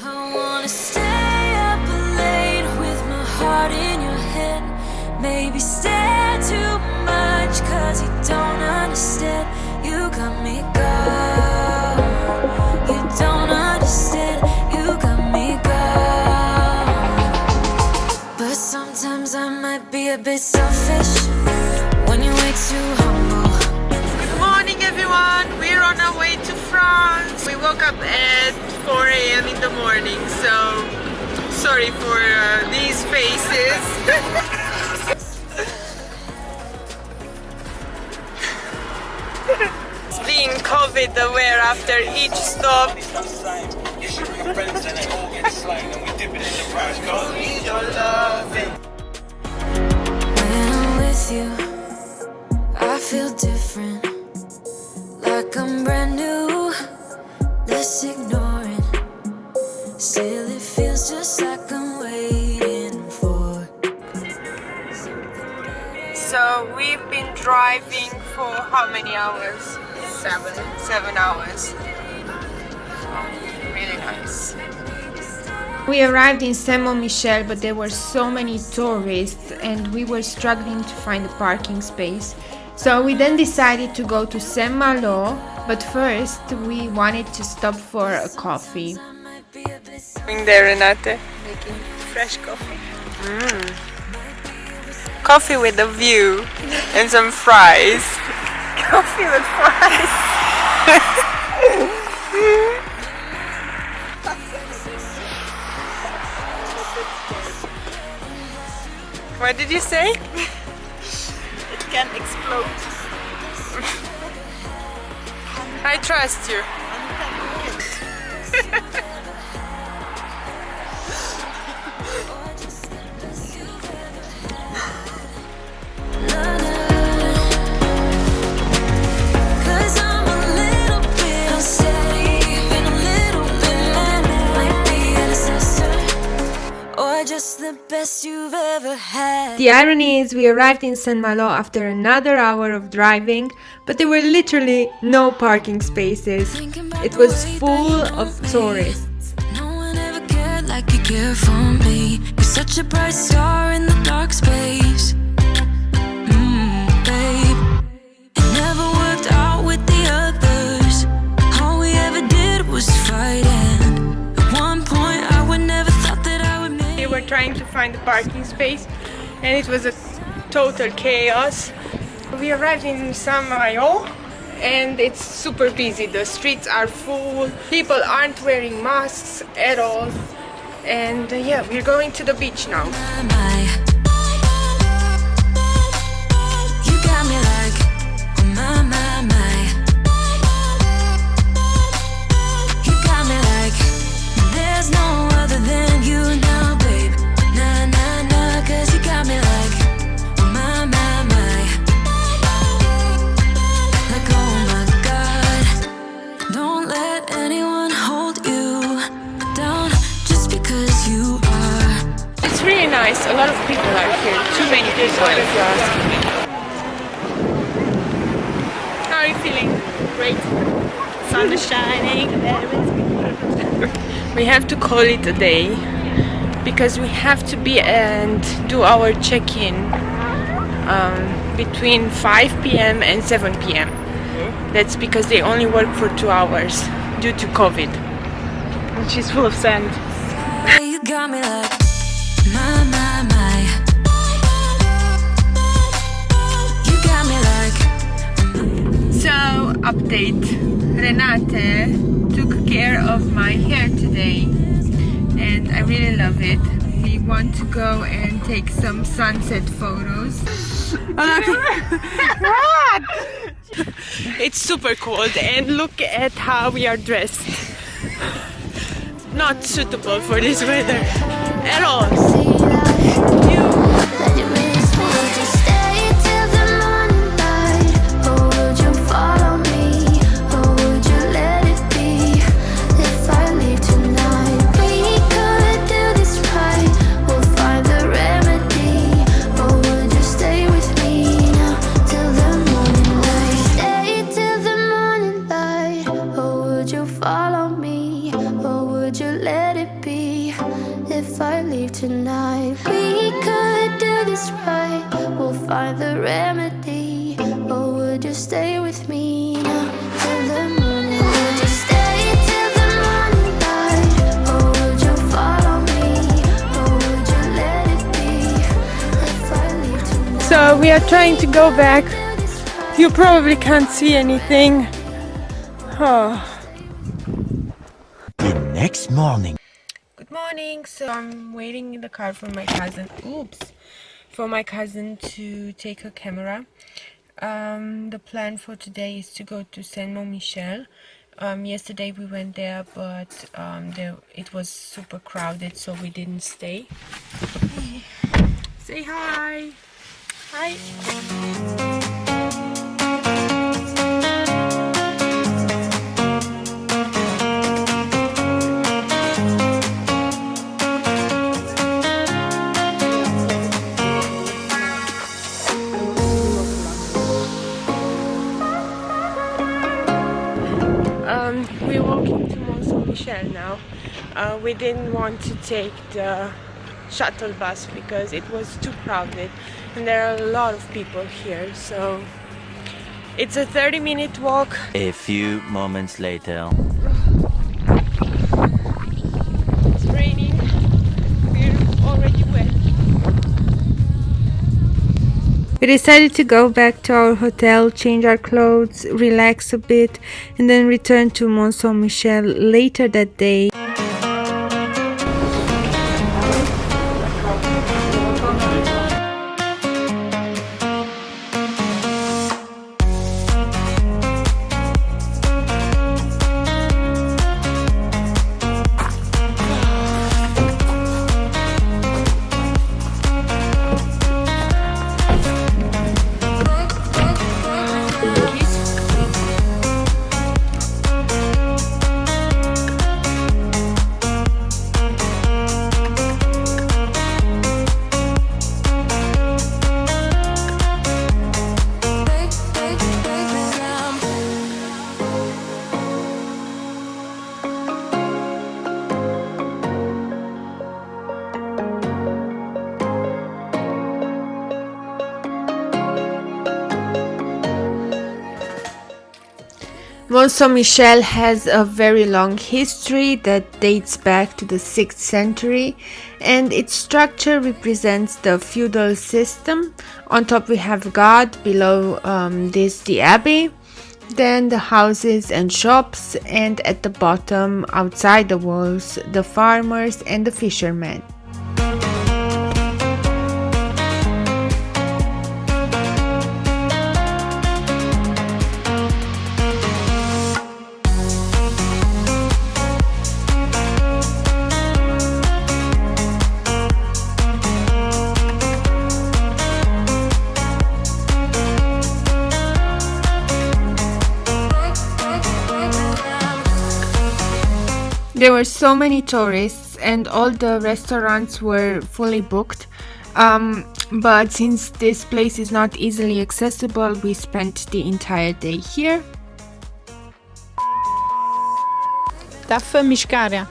I wanna stay up late with my heart in your head. Maybe stare too much cause you don't understand. You got me gone. You don't understand. You got me gone. But sometimes I might be a bit selfish when you're way too humble. Good morning everyone, we're on our way to France. We woke up at 4 a.m. in the morning, so sorry for these faces. It's being COVID aware after each stop. When I'm with you, I feel different, like I'm brand new. Let's ignore it. Still it feels just like I'm waiting for. So we've been driving for how many hours? 7 hours. Really nice. We arrived in Saint-Michel, but there were so many tourists and we were struggling to find a parking space. So we then decided to go to Saint-Malo, but first we wanted to stop for a coffee. Going there, Renate, making fresh coffee. Coffee with a view and some fries. Coffee with fries. What did you say? It can explode. I trust you. Just the best you've ever had. The irony is we arrived in Saint-Malo after another hour of driving, but there were literally no parking spaces. It was full of tourists. No one ever cared like you care for me. You're such a bright star in the dark space. Babe, it never worked out with the others. All we ever did was fight, and at one point I would never thought that I would make. We were trying to find a parking space and it was a total chaos. We arrived in Saint-Malo and it's super busy. The streets are full. People aren't wearing masks at all. And yeah, we're going to the beach now. You got me like, oh my. You got me like, there's no other than you now, babe. Nah, cause you got me like, oh my. Like, oh my God. Don't let anyone hold you down just because you are. It's really nice. A lot of people are here. Too many people, if you ask me. How are you feeling? Great. Sun is shining. We have to call it a day because we have to be and do our check-in between 5 p.m. and 7 p.m. That's because they only work for 2 hours due to COVID. And she's full of sand. You got me like, my. You got me like. So, update. Renate took care of my hair today and I really love it. We want to go and take some sunset photos. It's super cold and look at how we are dressed. Not suitable for this weather at all. Follow me, or would would you let it be? If I leave tonight, we could do this right. We'll find the remedy. Or would you stay with me now till the morning? Would you stay till the morning light? Or would you follow me? Or would you let it be? If I leave tonight. So we are trying to go back. You probably can't see anything. Oh. The next morning. Good morning. So I'm waiting in the car for my cousin. For my cousin to take her camera. The plan for today is to go to Saint-Michel. Yesterday we went there, but it was super crowded, so we didn't stay. Say hi. Hi. We're walking to Mont-Saint-Michel now. We didn't want to take the shuttle bus because it was too crowded and there are a lot of people here, so it's a 30-minute walk. A few moments later. It's raining. We're already wet. We decided to go back to our hotel, change our clothes, relax a bit, and then return to Mont-Saint-Michel later that day. Mont-Saint-Michel has a very long history that dates back to the 6th century, and its structure represents the feudal system. On top we have God, below this the abbey, then the houses and shops, and at the bottom, outside the walls, the farmers and the fishermen. There were so many tourists and all the restaurants were fully booked, but since this place is not easily accessible, we spent the entire day here. Tafă mișcarea.